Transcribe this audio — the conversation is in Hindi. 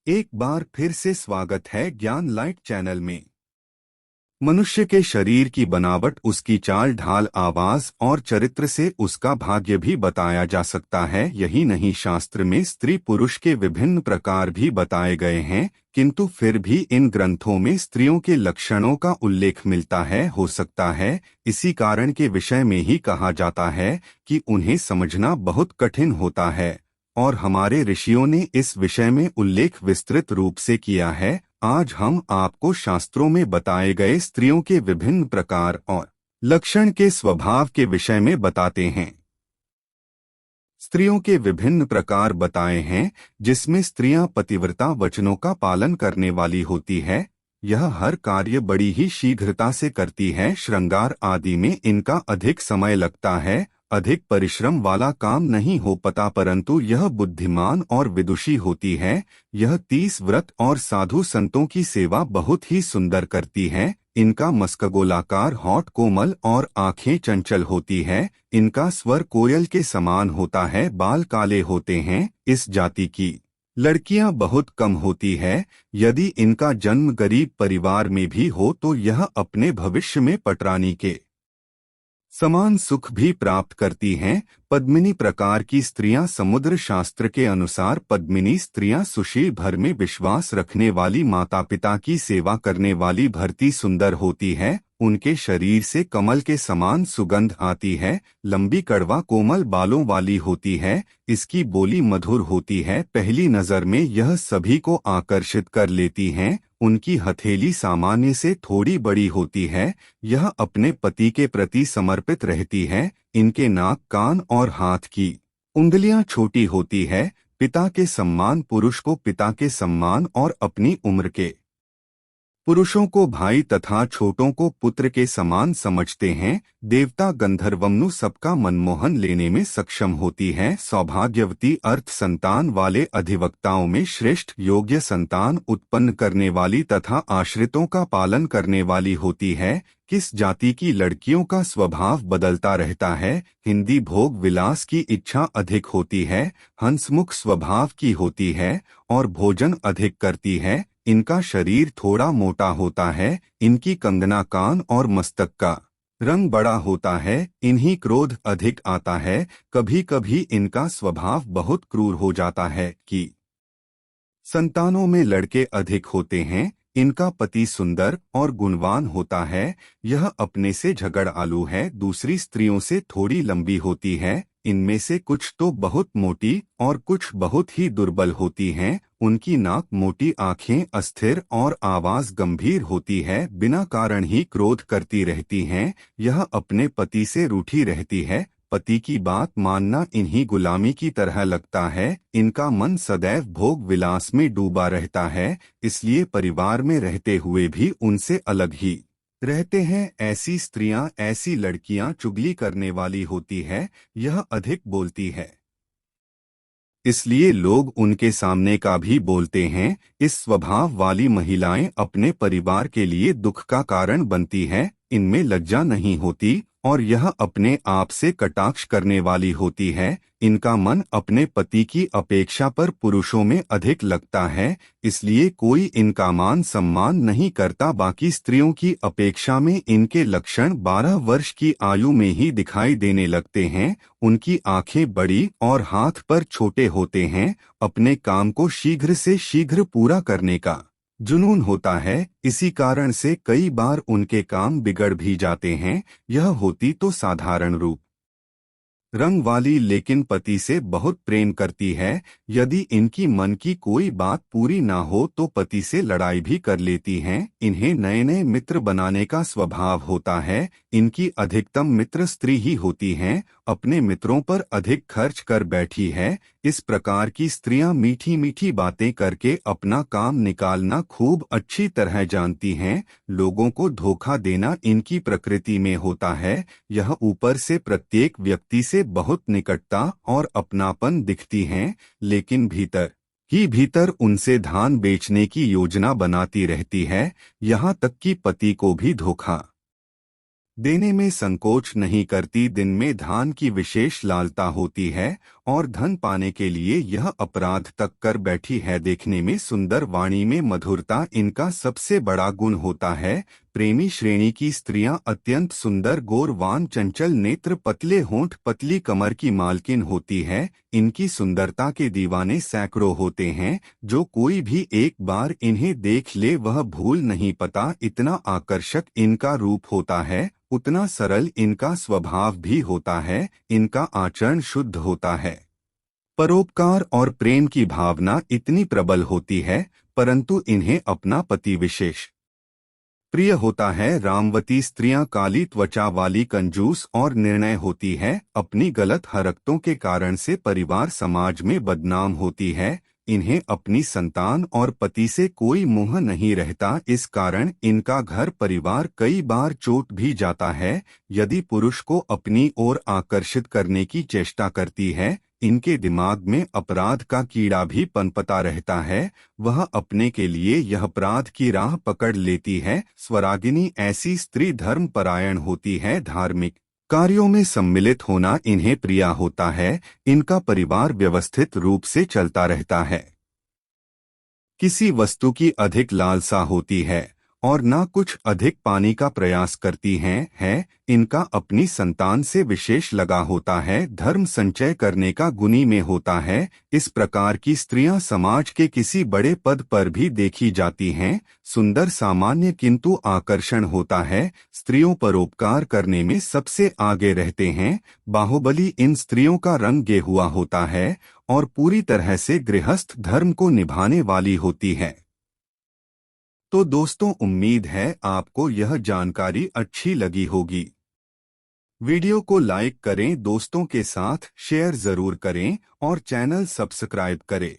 एक बार फिर से स्वागत है ज्ञान लाइट चैनल में। मनुष्य के शरीर की बनावट, उसकी चाल ढाल, आवाज और चरित्र से उसका भाग्य भी बताया जा सकता है। यही नहीं, शास्त्र में स्त्री पुरुष के विभिन्न प्रकार भी बताए गए हैं, किंतु फिर भी इन ग्रंथों में स्त्रियों के लक्षणों का उल्लेख मिलता है। हो सकता है इसी कारण के विषय में ही कहा जाता है कि उन्हें समझना बहुत कठिन होता है, और हमारे ऋषियों ने इस विषय में उल्लेख विस्तृत रूप से किया है। आज हम आपको शास्त्रों में बताए गए स्त्रियों के विभिन्न प्रकार और लक्षण के स्वभाव के विषय में बताते हैं। स्त्रियों के विभिन्न प्रकार बताए हैं, जिसमें स्त्रियां पतिव्रता वचनों का पालन करने वाली होती है। यह हर कार्य बड़ी ही शीघ्रता से करती है। श्रृंगार आदि में इनका अधिक समय लगता है। अधिक परिश्रम वाला काम नहीं हो पाता, परंतु यह बुद्धिमान और विदुषी होती है। यह 30 व्रत और साधु संतों की सेवा बहुत ही सुंदर करती है। इनका मस्तक गोलाकार, होंठ कोमल और आंखें चंचल होती है। इनका स्वर कोयल के समान होता है। बाल काले होते हैं। इस जाति की लड़कियां बहुत कम होती है। यदि इनका जन्म गरीब परिवार में भी हो तो यह अपने भविष्य में पटरानी के समान सुख भी प्राप्त करती हैं। पद्मिनी प्रकार की स्त्रियां, समुद्र शास्त्र के अनुसार पद्मिनी स्त्रियां सुशील भर में विश्वास रखने वाली, माता पिता की सेवा करने वाली, भरती सुंदर होती है। उनके शरीर से कमल के समान सुगंध आती है। लंबी कड़वा कोमल बालों वाली होती है। इसकी बोली मधुर होती है। पहली नजर में यह सभी को आकर्षित कर लेती हैं। उनकी हथेली सामान्य से थोड़ी बड़ी होती है। यह अपने पति के प्रति समर्पित रहती है। इनके नाक, कान और हाथ की उंगलियां छोटी होती है। पिता के सम्मान, पुरुष को पिता के सम्मान और अपनी उम्र के पुरुषों को भाई तथा छोटों को पुत्र के समान समझते हैं। देवता गंधर्वमनु सबका मनमोहन लेने में सक्षम होती है। सौभाग्यवती, अर्थ संतान वाले अधिवक्ताओं में श्रेष्ठ, योग्य संतान उत्पन्न करने वाली तथा आश्रितों का पालन करने वाली होती है। किस जाति की लड़कियों का स्वभाव बदलता रहता है। हिंदी भोग विलास की इच्छा अधिक होती है। हंसमुख स्वभाव की होती है और भोजन अधिक करती है। इनका शरीर थोड़ा मोटा होता है। इनकी कंगना, कान और मस्तक का रंग बड़ा होता है। इन्हीं क्रोध अधिक आता है। कभी कभी इनका स्वभाव बहुत क्रूर हो जाता है कि संतानों में लड़के अधिक होते हैं। इनका पति सुंदर और गुणवान होता है। यह अपने से झगड़ालू है। दूसरी स्त्रियों से थोड़ी लंबी होती है। इनमें से कुछ तो बहुत मोटी और कुछ बहुत ही दुर्बल होती हैं। उनकी नाक मोटी, आंखें अस्थिर और आवाज गंभीर होती है। बिना कारण ही क्रोध करती रहती हैं। यह अपने पति से रूठी रहती है। पति की बात मानना इन्हीं गुलामी की तरह लगता है। इनका मन सदैव भोग विलास में डूबा रहता है, इसलिए परिवार में रहते हुए भी उनसे अलग ही रहते हैं। ऐसी स्त्रियां, ऐसी लड़कियां चुगली करने वाली होती है। यह अधिक बोलती है, इसलिए लोग उनके सामने का भी बोलते हैं। इस स्वभाव वाली महिलाएं अपने परिवार के लिए दुख का कारण बनती है। इनमें लज्जा नहीं होती और यह अपने आप से कटाक्ष करने वाली होती है। इनका मन अपने पति की अपेक्षा पर पुरुषों में अधिक लगता है, इसलिए कोई इनका मान सम्मान नहीं करता। बाकी स्त्रियों की अपेक्षा में इनके लक्षण 12 वर्ष की आयु में ही दिखाई देने लगते हैं। उनकी आंखें बड़ी और हाथ पर छोटे होते हैं। अपने काम को शीघ्र से शीघ्र पूरा करने का जुनून होता है। इसी कारण से कई बार उनके काम बिगड़ भी जाते हैं। यह होती तो साधारण रूप रंग वाली, लेकिन पति से बहुत प्रेम करती है। यदि इनकी मन की कोई बात पूरी ना हो तो पति से लड़ाई भी कर लेती हैं। इन्हें नए नए मित्र बनाने का स्वभाव होता है। इनकी अधिकतम मित्र स्त्री ही होती हैं। अपने मित्रों पर अधिक खर्च कर बैठी है। इस प्रकार की स्त्रियां मीठी मीठी बातें करके अपना काम निकालना खूब अच्छी तरह जानती हैं। लोगों को धोखा देना इनकी प्रकृति में होता है। यह ऊपर से प्रत्येक व्यक्ति से बहुत निकटता और अपनापन दिखती हैं, लेकिन भीतर ही भीतर उनसे धान बेचने की योजना बनाती रहती है। यहाँ तक कि पति को भी धोखा देने में संकोच नहीं करती। दिन में धान की विशेष लालसा होती है और धन पाने के लिए यह अपराध तक कर बैठी है। देखने में सुंदर, वाणी में मधुरता इनका सबसे बड़ा गुण होता है। प्रेमी श्रेणी की स्त्रियां अत्यंत सुंदर, गौरवान, चंचल नेत्र, पतले होंठ, पतली कमर की मालकिन होती है। इनकी सुंदरता के दीवाने सैकड़ों होते हैं। जो कोई भी एक बार इन्हें देख ले वह भूल नहीं पाता। इतना आकर्षक इनका रूप होता है, उतना सरल इनका स्वभाव भी होता है। इनका आचरण शुद्ध होता है। परोपकार और प्रेम की भावना इतनी प्रबल होती है, परंतु इन्हें अपना पति विशेष प्रिय होता है। रामवती स्त्रियां काली त्वचा वाली, कंजूस और निर्णय होती है। अपनी गलत हरकतों के कारण से परिवार समाज में बदनाम होती है। इन्हें अपनी संतान और पति से कोई मोह नहीं रहता। इस कारण इनका घर परिवार कई बार चोट भी जाता है। यदि पुरुष को अपनी ओर आकर्षित करने की चेष्टा करती है, इनके दिमाग में अपराध का कीड़ा भी पनपता रहता है। वह अपने के लिए यह अपराध की राह पकड़ लेती है। स्वरागिनी ऐसी स्त्री धर्मपरायण होती है। धार्मिक कार्यों में सम्मिलित होना इन्हें प्रिय होता है। इनका परिवार व्यवस्थित रूप से चलता रहता है। किसी वस्तु की अधिक लालसा होती है और ना कुछ अधिक पाने का प्रयास करती हैं। इनका अपनी संतान से विशेष लगा होता है। धर्म संचय करने का गुणी में होता है। इस प्रकार की स्त्रियां समाज के किसी बड़े पद पर भी देखी जाती हैं। सुंदर, सामान्य किंतु आकर्षण होता है। स्त्रियों पर उपकार करने में सबसे आगे रहते हैं। बाहुबली इन स्त्रियों का रंग गेहुआ होता है और पूरी तरह से गृहस्थ धर्म को निभाने वाली होती है। तो दोस्तों, उम्मीद है आपको यह जानकारी अच्छी लगी होगी। वीडियो को लाइक करें, दोस्तों के साथ शेयर जरूर करें और चैनल सब्सक्राइब करें।